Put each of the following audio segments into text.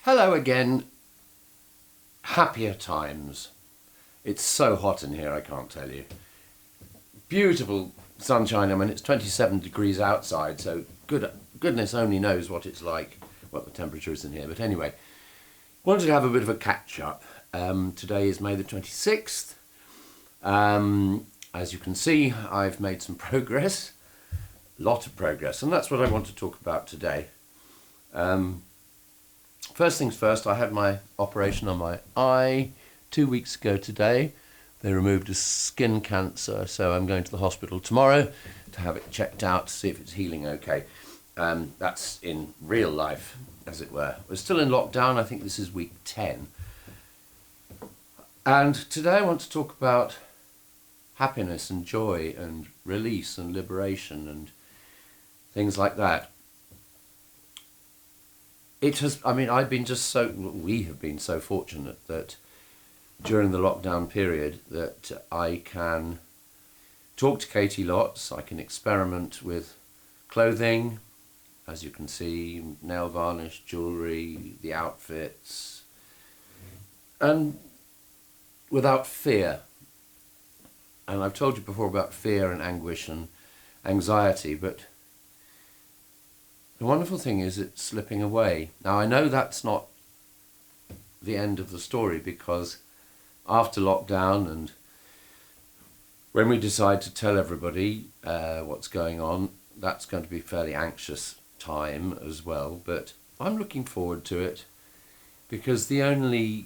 Hello again. Happier times. It's so hot in here, I can't tell you. Beautiful sunshine. I mean, it's 27 degrees outside, so goodness only knows what it's like, what the temperature is in here. But anyway, wanted to have a bit of a catch-up. Today is May the 26th. As you can see, I've made some progress. A lot of progress, and that's what I want to talk about today. First things first, I had my operation on my eye 2 weeks ago today. They removed a skin cancer, so I'm going to the hospital tomorrow to have it checked out to see if it's healing okay. That's in real life, as it were. We're still in lockdown. I think this is week 10. And today I want to talk about happiness and joy and release and liberation and things like that. We have been so fortunate that during the lockdown period that I can talk to Katie lots, I can experiment with clothing, as you can see, nail varnish, jewellery, the outfits, and without fear. And I've told you before about fear and anguish and anxiety, but the wonderful thing is it's slipping away. Now, I know that's not the end of the story, because after lockdown and when we decide to tell everybody what's going on, that's going to be a fairly anxious time as well. But I'm looking forward to it, because the only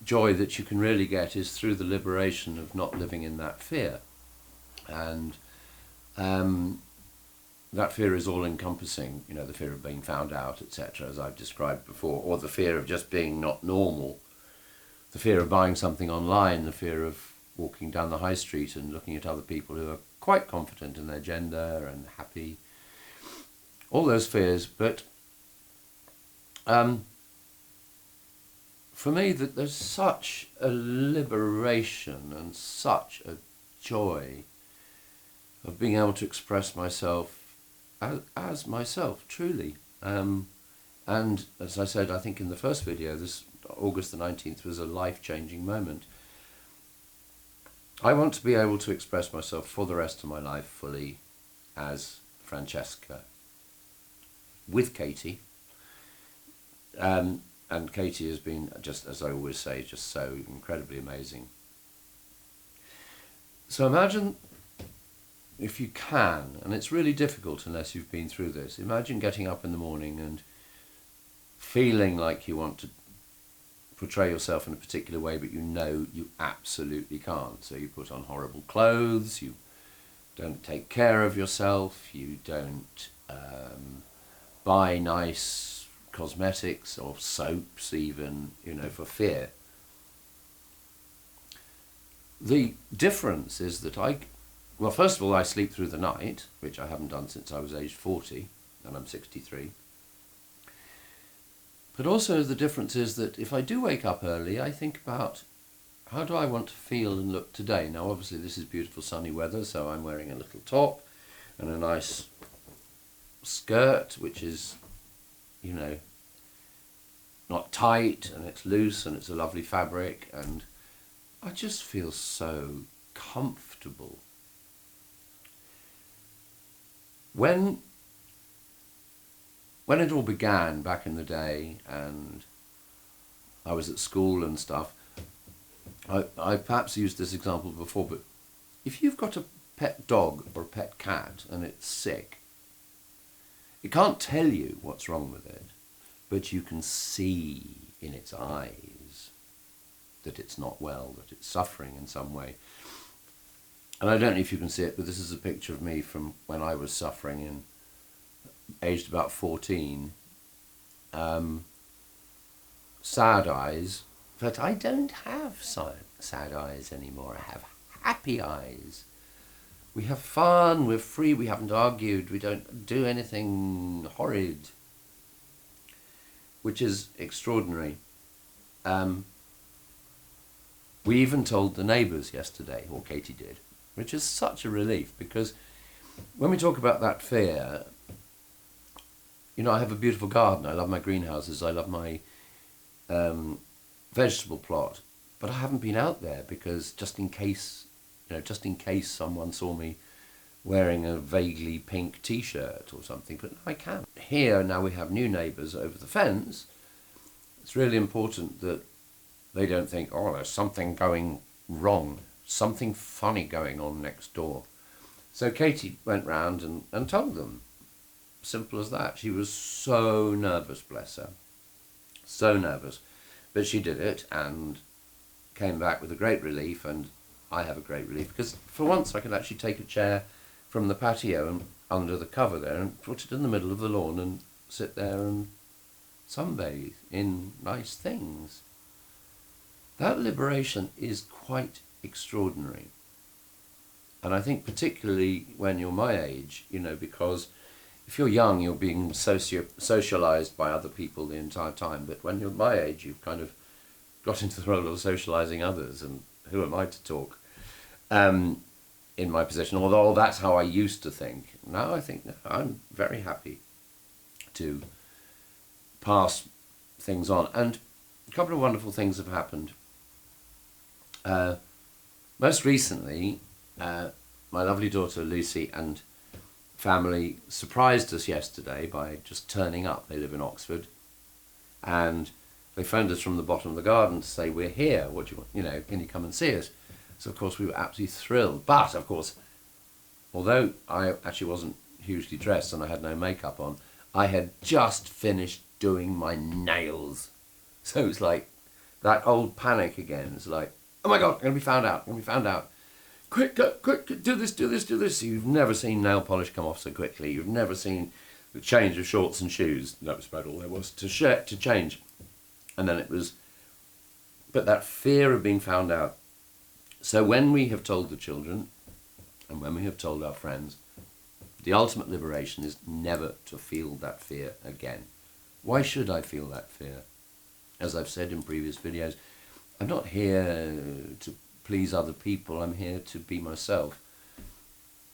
joy that you can really get is through the liberation of not living in that fear. And that fear is all-encompassing, the fear of being found out, etc., as I've described before, or the fear of just being not normal, the fear of buying something online, the fear of walking down the high street and looking at other people who are quite confident in their gender and happy, all those fears. But for me, that there's such a liberation and such a joy of being able to express myself as myself, truly. And as I said, I think in the first video, this August the 19th was a life-changing moment. I want to be able to express myself for the rest of my life fully as Francesca, with Katie. And Katie has been, just as I always say, just so incredibly amazing. So imagine, if you can, and it's really difficult unless you've been through this, imagine getting up in the morning and feeling like you want to portray yourself in a particular way, but you absolutely can't. So you put on horrible clothes, you don't take care of yourself, you don't buy nice cosmetics or soaps even, for fear. The difference is that well, first of all, I sleep through the night, which I haven't done since I was aged 40, and I'm 63. But also the difference is that if I do wake up early, I think about how do I want to feel and look today. Now, obviously, this is beautiful sunny weather, so I'm wearing a little top and a nice skirt, which is, not tight, and it's loose, and it's a lovely fabric, and I just feel so comfortable. When it all began back in the day and I was at school and stuff, I perhaps used this example before, but if you've got a pet dog or a pet cat and it's sick, it can't tell you what's wrong with it, but you can see in its eyes that it's not well, that it's suffering in some way. And I don't know if you can see it, but this is a picture of me from when I was suffering and aged about 14. Sad eyes, but I don't have sad eyes anymore. I have happy eyes. We have fun, we're free, we haven't argued, we don't do anything horrid, which is extraordinary. We even told the neighbours yesterday, or Katie did, which is such a relief, because when we talk about that fear, you know, I have a beautiful garden. I love my greenhouses. I love my vegetable plot. But I haven't been out there because just in case someone saw me wearing a vaguely pink t-shirt or something, but I can. Here, now we have new neighbours over the fence. It's really important that they don't think, oh, there's something going wrong, something funny going on next door. So Katie went round and told them. Simple as that. She was so nervous, bless her. So nervous. But she did it and came back with a great relief, and I have a great relief because for once I could actually take a chair from the patio and under the cover there and put it in the middle of the lawn and sit there and sunbathe in nice things. That liberation is quite extraordinary. And I think particularly when you're my age, you know, because if you're young, you're being socialized by other people the entire time. But when you're my age, you've kind of got into the role of socializing others. And who am I to talk in my position? Although that's how I used to think. Now I think I'm very happy to pass things on. And a couple of wonderful things have happened. Most recently, my lovely daughter Lucy and family surprised us yesterday by just turning up. They live in Oxford, and they phoned us from the bottom of the garden to say, we're here, what do you want, you know, can you come and see us? So of course we were absolutely thrilled, but of course, although I actually wasn't hugely dressed and I had no makeup on, I had just finished doing my nails. So it's like that old panic again. It's like, oh my God, I'm going to be found out, I'm going to be found out. Quick, go, quick, do this, do this, do this. You've never seen nail polish come off so quickly. You've never seen the change of shorts and shoes. That was about all there was to change. And then it was, but that fear of being found out. So when we have told the children, and when we have told our friends, the ultimate liberation is never to feel that fear again. Why should I feel that fear? As I've said in previous videos, I'm not here to please other people, I'm here to be myself.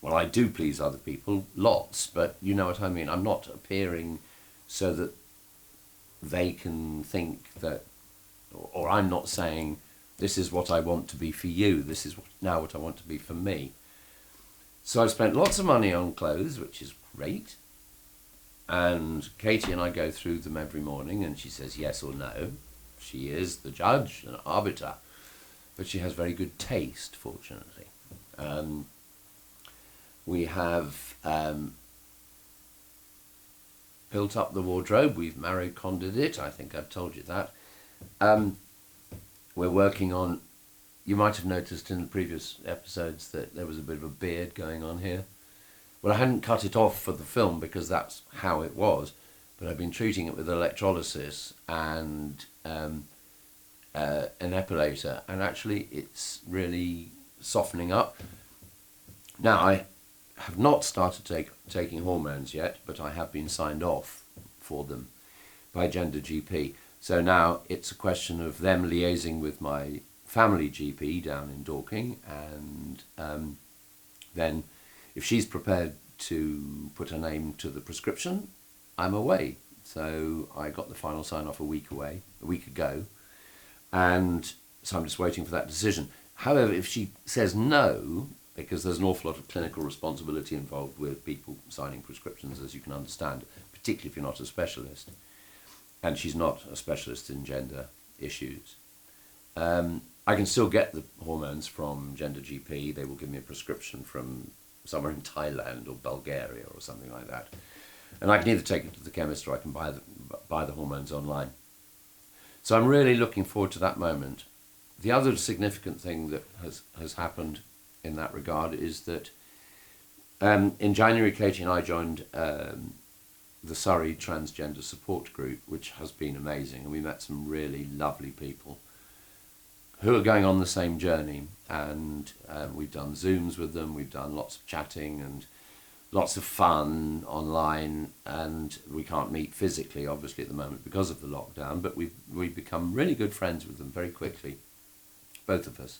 Well, I do please other people, lots, but you know what I mean. I'm not appearing so that they can think that, or I'm not saying, this is what I want to be for you, this is now what I want to be for me. So I've spent lots of money on clothes, which is great. And Katie and I go through them every morning, and she says yes or no. She is the judge and arbiter. But she has very good taste, fortunately. We have built up the wardrobe. We've Marie Kondo'd it. I think I've told you that. We're working on, you might have noticed in the previous episodes that there was a bit of a beard going on here. Well, I hadn't cut it off for the film because that's how it was, but I've been treating it with electrolysis and an epilator, and actually it's really softening up. Now, I have not started taking hormones yet, but I have been signed off for them by Gender GP. So now it's a question of them liaising with my family GP down in Dorking, and then if she's prepared to put her name to the prescription, I'm away. So I got the final sign-off a week ago, and so I'm just waiting for that decision. However, if she says no, because there's an awful lot of clinical responsibility involved with people signing prescriptions, as you can understand, particularly if you're not a specialist, and she's not a specialist in gender issues, I can still get the hormones from Gender GP. They will give me a prescription from somewhere in Thailand or Bulgaria or something like that. And I can either take it to the chemist or I can buy the hormones online. So I'm really looking forward to that moment. The other significant thing that has happened in that regard is that in January, Katie and I joined the Surrey Transgender Support Group, which has been amazing. And we met some really lovely people who are going on the same journey. And we've done Zooms with them, we've done lots of chatting and lots of fun online, and we can't meet physically, obviously, at the moment because of the lockdown, but we've become really good friends with them very quickly, both of us,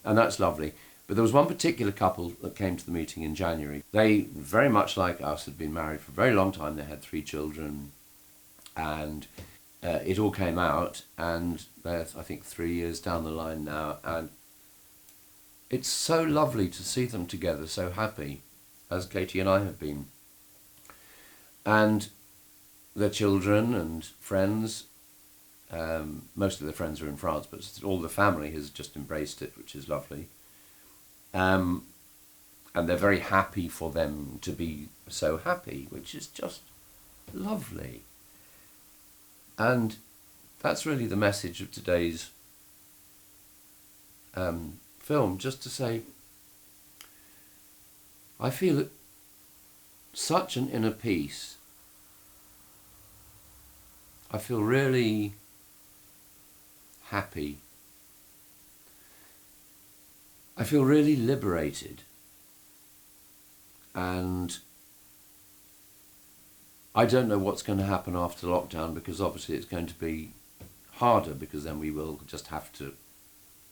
and that's lovely. But there was one particular couple that came to the meeting in January. They, very much like us, had been married for a very long time. They had 3 children, and it all came out, and they're, I think, 3 years down the line now, and it's so lovely to see them together, so happy, as Katie and I have been. And their children and friends, most of their friends are in France, but all the family has just embraced it, which is lovely. And they're very happy for them to be so happy, which is just lovely. And that's really the message of today's film, just to say, I feel such an inner peace. I feel really happy. I feel really liberated. And I don't know what's going to happen after lockdown, because obviously it's going to be harder, because then we will just have to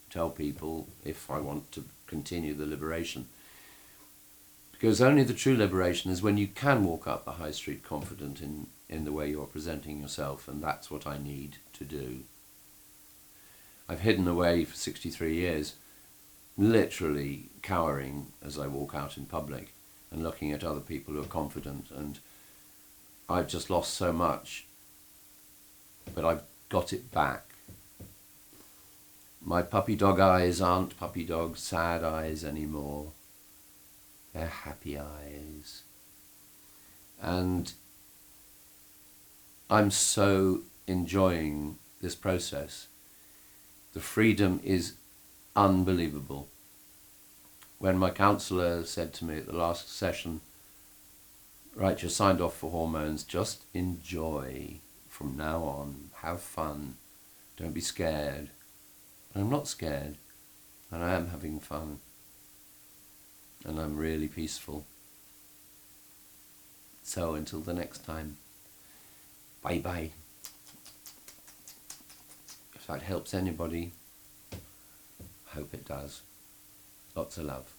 tell people if I want to continue the liberation. Because only the true liberation is when you can walk up the high street confident in the way you're presenting yourself, and that's what I need to do. I've hidden away for 63 years, literally cowering as I walk out in public and looking at other people who are confident, and I've just lost so much, but I've got it back. My puppy dog eyes aren't puppy dog sad eyes anymore. They're happy eyes. And I'm so enjoying this process. The freedom is unbelievable. When my counsellor said to me at the last session, right, you're signed off for hormones, just enjoy from now on, have fun, don't be scared. And I'm not scared, and I am having fun, and I'm really peaceful. So until the next time, bye bye. If that helps anybody, I hope it does. Lots of love.